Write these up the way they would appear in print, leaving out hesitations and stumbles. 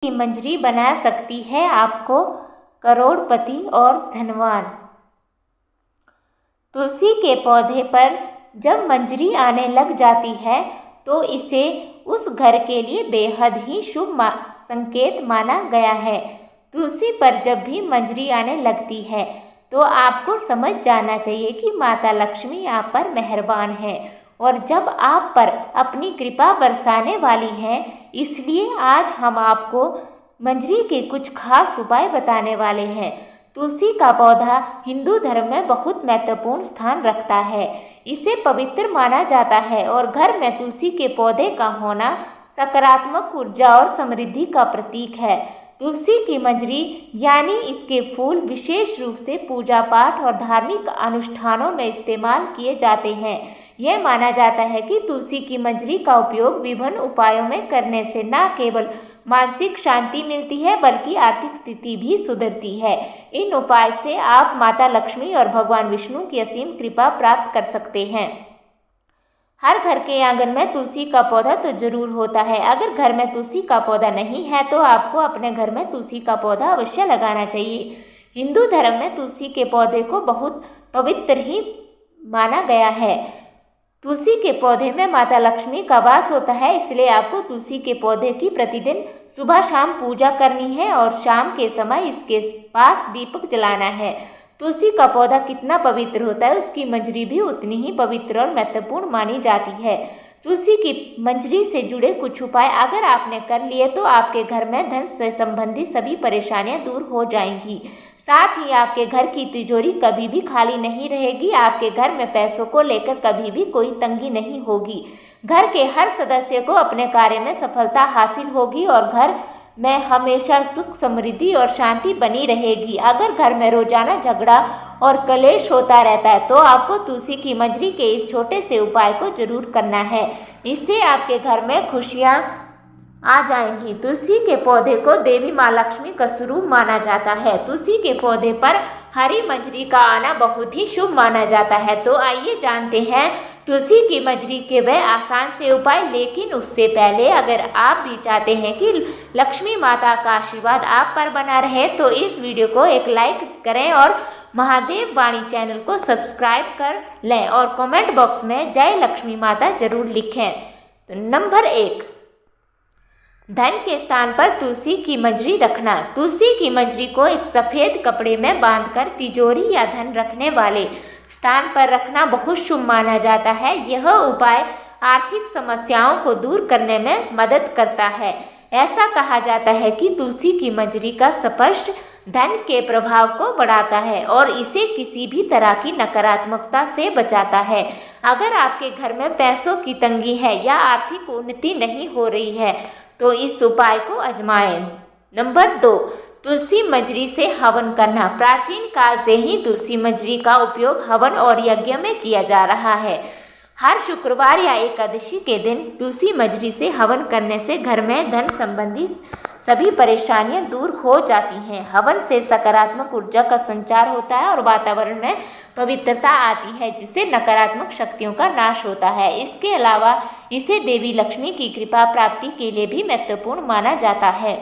की मंजरी बना सकती है आपको करोड़पति और धनवान। तुलसी के पौधे पर जब मंजरी आने लग जाती है तो इसे उस घर के लिए बेहद ही शुभ संकेत माना गया है। तुलसी पर जब भी मंजरी आने लगती है तो आपको समझ जाना चाहिए कि माता लक्ष्मी आप पर मेहरबान है और जब आप पर अपनी कृपा बरसाने वाली है। इसलिए आज हम आपको मंजरी के कुछ खास उपाय बताने वाले हैं। तुलसी का पौधा हिंदू धर्म में बहुत महत्वपूर्ण स्थान रखता है। इसे पवित्र माना जाता है और घर में तुलसी के पौधे का होना सकारात्मक ऊर्जा और समृद्धि का प्रतीक है। तुलसी की मंजरी यानी इसके फूल विशेष रूप से पूजा पाठ और धार्मिक अनुष्ठानों में इस्तेमाल किए जाते हैं। यह माना जाता है कि तुलसी की मंजरी का उपयोग विभिन्न उपायों में करने से न केवल मानसिक शांति मिलती है बल्कि आर्थिक स्थिति भी सुधरती है। इन उपाय से आप माता लक्ष्मी और भगवान विष्णु की असीम कृपा प्राप्त कर सकते हैं। हर घर के आंगन में तुलसी का पौधा तो जरूर होता है। अगर घर में तुलसी का पौधा नहीं है तो आपको अपने घर में तुलसी का पौधा अवश्य लगाना चाहिए। हिंदू धर्म में तुलसी के पौधे को बहुत पवित्र ही माना गया है। तुलसी के पौधे में माता लक्ष्मी का वास होता है, इसलिए आपको तुलसी के पौधे की प्रतिदिन सुबह शाम पूजा करनी है और शाम के समय इसके पास दीपक जलाना है। तुलसी का पौधा कितना पवित्र होता है उसकी मंजरी भी उतनी ही पवित्र और महत्वपूर्ण मानी जाती है। तुलसी की मंजरी से जुड़े कुछ उपाय अगर आपने कर लिए तो आपके घर में धन से संबंधित सभी परेशानियां दूर हो जाएंगी। साथ ही आपके घर की तिजोरी कभी भी खाली नहीं रहेगी। आपके घर में पैसों को लेकर कभी भी कोई तंगी नहीं होगी। घर के हर सदस्य को अपने कार्य में सफलता हासिल होगी और घर में हमेशा सुख समृद्धि और शांति बनी रहेगी। अगर घर में रोजाना झगड़ा और कलेश होता रहता है तो आपको तुलसी की मंजरी के इस छोटे से उपाय को जरूर करना है। इससे आपके घर में खुशियां आ जाएंगी। तुलसी के पौधे को देवी माँ लक्ष्मी का स्वरूप माना जाता है। तुलसी के पौधे पर हरी मंजरी का आना बहुत ही शुभ माना जाता है। तो आइए जानते हैं तुलसी की मंजरी के वह आसान से उपाय। लेकिन उससे पहले अगर आप भी चाहते हैं कि लक्ष्मी माता का आशीर्वाद आप पर बना रहे तो इस वीडियो को एक लाइक करें और महादेव वाणी चैनल को सब्सक्राइब कर लें और कमेंट बॉक्स में जय लक्ष्मी माता जरूर लिखें। तो नंबर 1, धन के स्थान पर तुलसी की मंजरी रखना। तुलसी की मंजरी को एक सफेद कपड़े में बांधकर तिजोरी या धन रखने वाले स्थान पर रखना बहुत शुभ माना जाता है। यह उपाय आर्थिक समस्याओं को दूर करने में मदद करता है। ऐसा कहा जाता है कि तुलसी की मंजरी का स्पर्श धन के प्रभाव को बढ़ाता है और इसे किसी भी तरह की नकारात्मकता से बचाता है। अगर आपके घर में पैसों की तंगी है या आर्थिक उन्नति नहीं हो रही है तो इस उपाय को आजमाएं। नंबर 2, तुलसी मंजरी से हवन करना। प्राचीन काल से ही तुलसी मंजरी का उपयोग हवन और यज्ञ में किया जा रहा है। हर शुक्रवार या एकादशी के दिन तुलसी मंजरी से हवन करने से घर में धन संबंधी सभी परेशानियां दूर हो जाती हैं। हवन से सकारात्मक ऊर्जा का संचार होता है और वातावरण में पवित्रता आती है जिससे नकारात्मक शक्तियों का नाश होता है। इसके अलावा इसे देवी लक्ष्मी की कृपा प्राप्ति के लिए भी महत्वपूर्ण माना जाता है।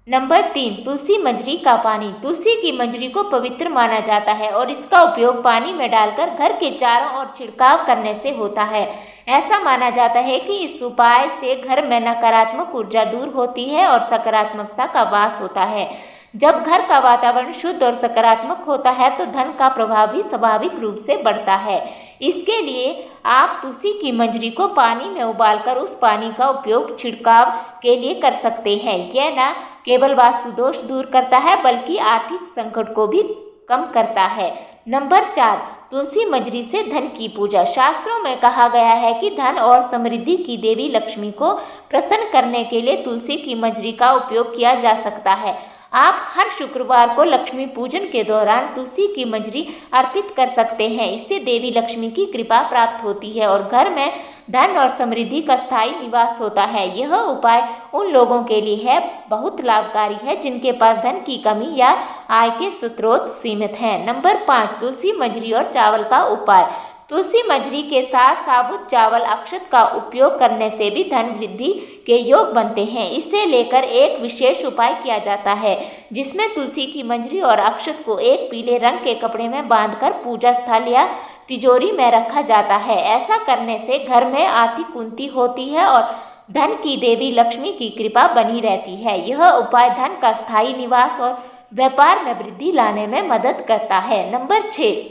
नंबर 3, तुलसी मंजरी का पानी। तुलसी की मंजरी को पवित्र माना जाता है और इसका उपयोग पानी में डालकर घर के चारों ओर छिड़काव करने से होता है। ऐसा माना जाता है कि इस उपाय से घर में नकारात्मक ऊर्जा दूर होती है और सकारात्मकता का वास होता है। जब घर का वातावरण शुद्ध और सकारात्मक होता है तो धन का प्रभाव भी स्वाभाविक रूप से बढ़ता है। इसके लिए आप तुलसी की मंजरी को पानी में उबालकर उस पानी का उपयोग छिड़काव के लिए कर सकते हैं। यह न केवल वास्तु दोष दूर करता है बल्कि आर्थिक संकट को भी कम करता है। नंबर 4, तुलसी मंजरी से धन की पूजा। शास्त्रों में कहा गया है कि धन और समृद्धि की देवी लक्ष्मी को प्रसन्न करने के लिए तुलसी की मंजरी का उपयोग किया जा सकता है। आप हर शुक्रवार को लक्ष्मी पूजन के दौरान तुलसी की मंजरी अर्पित कर सकते हैं। इससे देवी लक्ष्मी की कृपा प्राप्त होती है और घर में धन और समृद्धि का स्थायी निवास होता है। यह उपाय उन लोगों के लिए है बहुत लाभकारी है जिनके पास धन की कमी या आय के स्रोत सीमित हैं। नंबर 5, तुलसी मंजरी और चावल का उपाय। तुलसी मंजरी के साथ साबुत चावल अक्षत का उपयोग करने से भी धन वृद्धि के योग बनते हैं। इसे लेकर एक विशेष उपाय किया जाता है जिसमें तुलसी की मंजरी और अक्षत को एक पीले रंग के कपड़े में बांधकर पूजा स्थल या तिजोरी में रखा जाता है। ऐसा करने से घर में आर्थिक उन्नति होती है और धन की देवी लक्ष्मी की कृपा बनी रहती है। यह उपाय धन का स्थायी निवास और व्यापार में वृद्धि लाने में मदद करता है। नंबर 6,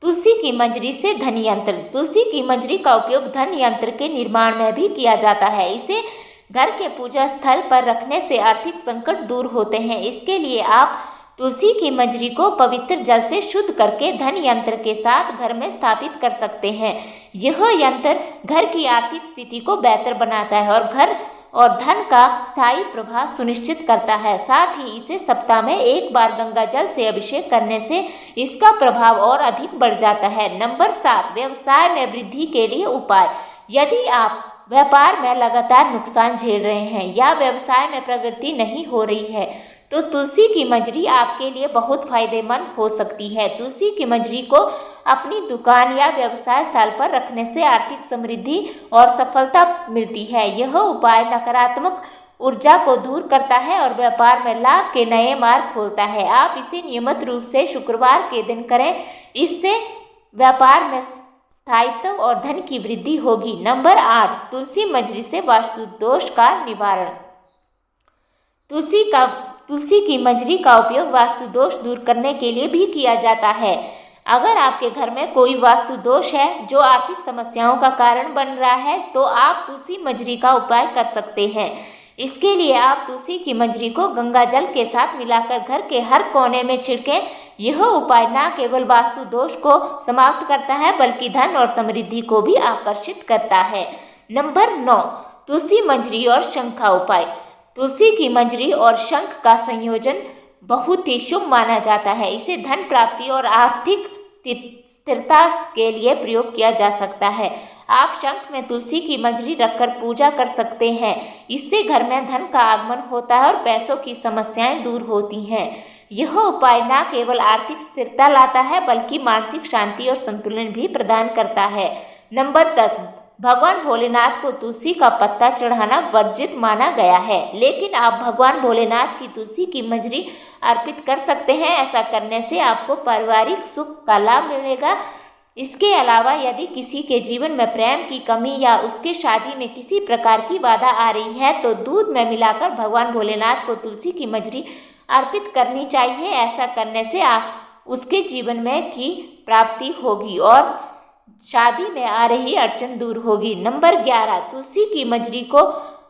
तुलसी की मंजरी से धन यंत्र। तुलसी की मंजरी का उपयोग धन यंत्र के निर्माण में भी किया जाता है। इसे घर के पूजा स्थल पर रखने से आर्थिक संकट दूर होते हैं। इसके लिए आप तुलसी की मंजरी को पवित्र जल से शुद्ध करके धन यंत्र के साथ घर में स्थापित कर सकते हैं। यह यंत्र घर की आर्थिक स्थिति को बेहतर बनाता है और घर और धन का स्थायी प्रभाव सुनिश्चित करता है। साथ ही इसे सप्ताह में एक बार गंगा जल से अभिषेक करने से इसका प्रभाव और अधिक बढ़ जाता है। नंबर 7, व्यवसाय में वृद्धि के लिए उपाय। यदि आप व्यापार में लगातार नुकसान झेल रहे हैं या व्यवसाय में प्रगति नहीं हो रही है तो तुलसी की मंजरी आपके लिए बहुत फायदेमंद हो सकती है। तुलसी की मंजरी को अपनी दुकान या व्यवसाय स्थल पर रखने से आर्थिक समृद्धि और सफलता मिलती है। यह उपाय नकारात्मक ऊर्जा को दूर करता है और व्यापार में लाभ के नए मार्ग खोलता है। आप इसे नियमित रूप से शुक्रवार के दिन करें, इससे व्यापार में स्थायित्व और धन की वृद्धि होगी। नंबर 8, तुलसी मंजरी से वास्तु दोष का निवारण। तुलसी की मंजरी का उपयोग वास्तु दोष दूर करने के लिए भी किया जाता है। अगर आपके घर में कोई वास्तु दोष है जो आर्थिक समस्याओं का कारण बन रहा है तो आप तुलसी मंजरी का उपाय कर सकते हैं। इसके लिए आप तुलसी की मंजरी को गंगा जल के साथ मिलाकर घर के हर कोने में छिड़कें। यह उपाय न केवल वास्तु दोष को समाप्त करता है बल्कि धन और समृद्धि को भी आकर्षित करता है। नंबर 9, तुलसी मंजरी और शंख का उपाय। तुलसी की मंजरी और शंख का संयोजन बहुत ही शुभ माना जाता है। इसे धन प्राप्ति और आर्थिक स्थिरता के लिए प्रयोग किया जा सकता है। आप शंख में तुलसी की मंजरी रखकर पूजा कर सकते हैं। इससे घर में धन का आगमन होता है और पैसों की समस्याएं दूर होती हैं। यह उपाय न केवल आर्थिक स्थिरता लाता है बल्कि मानसिक शांति और संतुलन भी प्रदान करता है। नंबर 10, भगवान भोलेनाथ को तुलसी का पत्ता चढ़ाना वर्जित माना गया है, लेकिन आप भगवान भोलेनाथ की तुलसी की मंजरी अर्पित कर सकते हैं। ऐसा करने से आपको पारिवारिक सुख का लाभ मिलेगा। इसके अलावा यदि किसी के जीवन में प्रेम की कमी या उसके शादी में किसी प्रकार की बाधा आ रही है तो दूध में मिलाकर भगवान भोलेनाथ को तुलसी की मंजरी अर्पित करनी चाहिए। ऐसा करने से उसके जीवन में की प्राप्ति होगी और शादी में आ रही अड़चन दूर होगी। नंबर 11, तुलसी की मंजरी को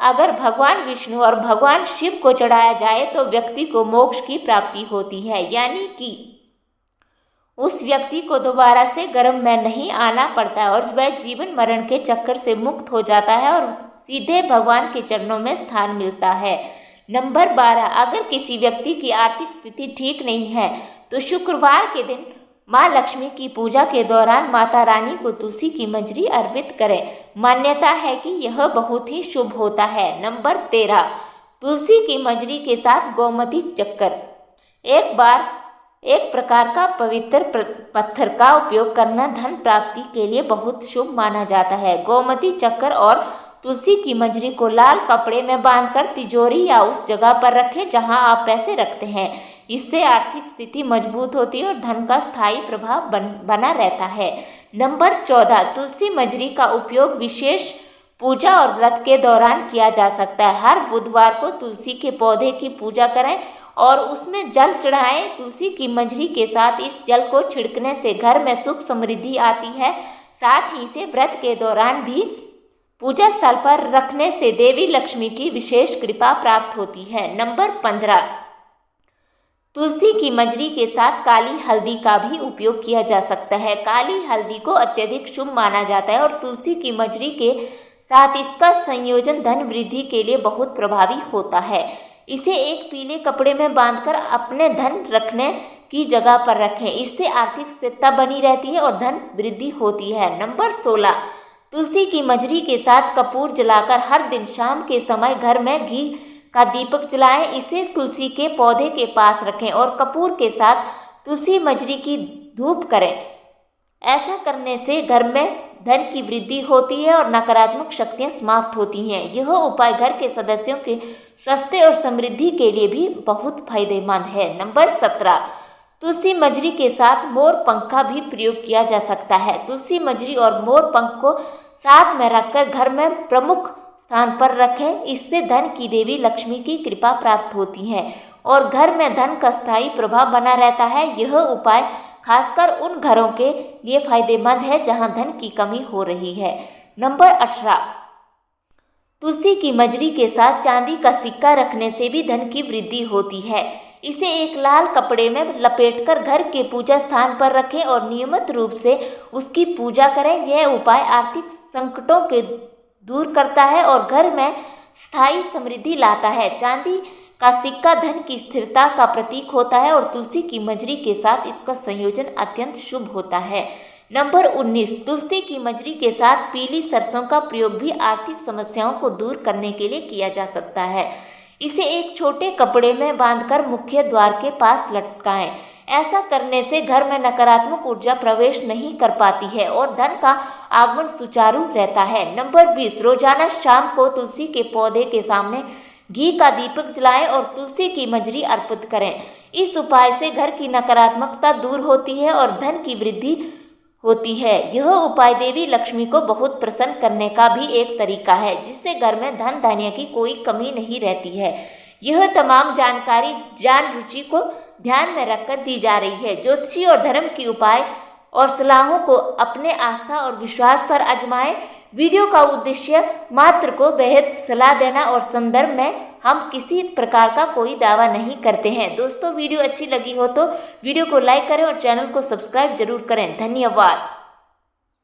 अगर भगवान विष्णु और भगवान शिव को चढ़ाया जाए तो व्यक्ति को मोक्ष की प्राप्ति होती है, यानी कि उस व्यक्ति को दोबारा से गर्भ में नहीं आना पड़ता और वह जीवन मरण के चक्कर से मुक्त हो जाता है और सीधे भगवान के चरणों में स्थान मिलता है। नंबर 12, अगर किसी व्यक्ति की आर्थिक स्थिति ठीक नहीं है तो शुक्रवार के दिन माँ लक्ष्मी की पूजा के दौरान माता रानी को तुलसी की मंजरी अर्पित करें। मान्यता है कि यह बहुत ही शुभ होता है। नंबर 13, तुलसी की मंजरी के साथ गोमती चक्कर। एक प्रकार का पवित्र पत्थर का उपयोग करना धन प्राप्ति के लिए बहुत शुभ माना जाता है। गोमती चक्कर और तुलसी की मंजरी को लाल कपड़े में बांधकर तिजोरी या उस जगह पर रखें जहां आप पैसे रखते हैं। इससे आर्थिक स्थिति मजबूत होती है और धन का स्थायी प्रभाव बना रहता है। नंबर 14, तुलसी मंजरी का उपयोग विशेष पूजा और व्रत के दौरान किया जा सकता है। हर बुधवार को तुलसी के पौधे की पूजा करें और उसमें जल चढ़ाएं। तुलसी की मंजरी के साथ इस जल को छिड़कने से घर में सुख समृद्धि आती है। साथ ही इसे व्रत के दौरान भी पूजा स्थल पर रखने से देवी लक्ष्मी की विशेष कृपा प्राप्त होती है। नंबर 15, तुलसी की मंजरी के साथ काली हल्दी का भी उपयोग किया जा सकता है। काली हल्दी को अत्यधिक शुभ माना जाता है और तुलसी की मंजरी के साथ इसका संयोजन धन वृद्धि के लिए बहुत प्रभावी होता है। इसे एक पीले कपड़े में बांधकर अपने धन रखने की जगह पर रखें। इससे आर्थिक स्थिरता बनी रहती है और धन वृद्धि होती है। नंबर 16, तुलसी की मंजरी के साथ कपूर जलाकर हर दिन शाम के समय घर में घी का दीपक जलाएं। इसे तुलसी के पौधे के पास रखें और कपूर के साथ तुलसी मंजरी की धूप करें। ऐसा करने से घर में धन की वृद्धि होती है और नकारात्मक शक्तियां समाप्त होती हैं। यह उपाय घर के सदस्यों के स्वास्थ्य और समृद्धि के लिए भी बहुत फायदेमंद है। नंबर 17, तुलसी मजरी के साथ मोर पंख का भी प्रयोग किया जा सकता है। तुलसी मजरी और मोर पंख को साथ में रखकर घर में प्रमुख स्थान पर रखें। इससे धन की देवी लक्ष्मी की कृपा प्राप्त होती है और घर में धन का स्थायी प्रभाव बना रहता है। यह उपाय खासकर उन घरों के लिए फायदेमंद है जहां धन की कमी हो रही है। नंबर 18, तुलसी की मजरी के साथ चांदी का सिक्का रखने से भी धन की वृद्धि होती है। इसे एक लाल कपड़े में लपेटकर घर के पूजा स्थान पर रखें और नियमित रूप से उसकी पूजा करें। यह उपाय आर्थिक संकटों के दूर करता है और घर में स्थायी समृद्धि लाता है। चांदी का सिक्का धन की स्थिरता का प्रतीक होता है और तुलसी की मजरी के साथ इसका संयोजन अत्यंत शुभ होता है। नंबर 19, तुलसी की मजरी के साथ पीली सरसों का प्रयोग भी आर्थिक समस्याओं को दूर करने के लिए किया जा सकता है। इसे एक छोटे कपड़े में बांधकर मुख्य द्वार के पास लटकाएं। ऐसा करने से घर में नकारात्मक ऊर्जा प्रवेश नहीं कर पाती है और धन का आगमन सुचारू रहता है। नंबर 20, रोजाना शाम को तुलसी के पौधे के सामने घी का दीपक जलाएं और तुलसी की मजरी अर्पित करें। इस उपाय से घर की नकारात्मकता दूर होती है और धन की वृद्धि होती है। यह उपाय देवी लक्ष्मी को बहुत प्रसन्न करने का भी एक तरीका है, जिससे घर में धन धान्य की कोई कमी नहीं रहती है। यह तमाम जानकारी जान रुचि को ध्यान में रखकर दी जा रही है। ज्योतिषी और धर्म की उपाय और सलाहों को अपने आस्था और विश्वास पर आजमाएं। वीडियो का उद्देश्य मात्र को बेहद सलाह देना और संदर्भ में हम किसी प्रकार का कोई दावा नहीं करते हैं। दोस्तों, वीडियो अच्छी लगी हो तो वीडियो को लाइक करें और चैनल को सब्सक्राइब जरूर करें। धन्यवाद।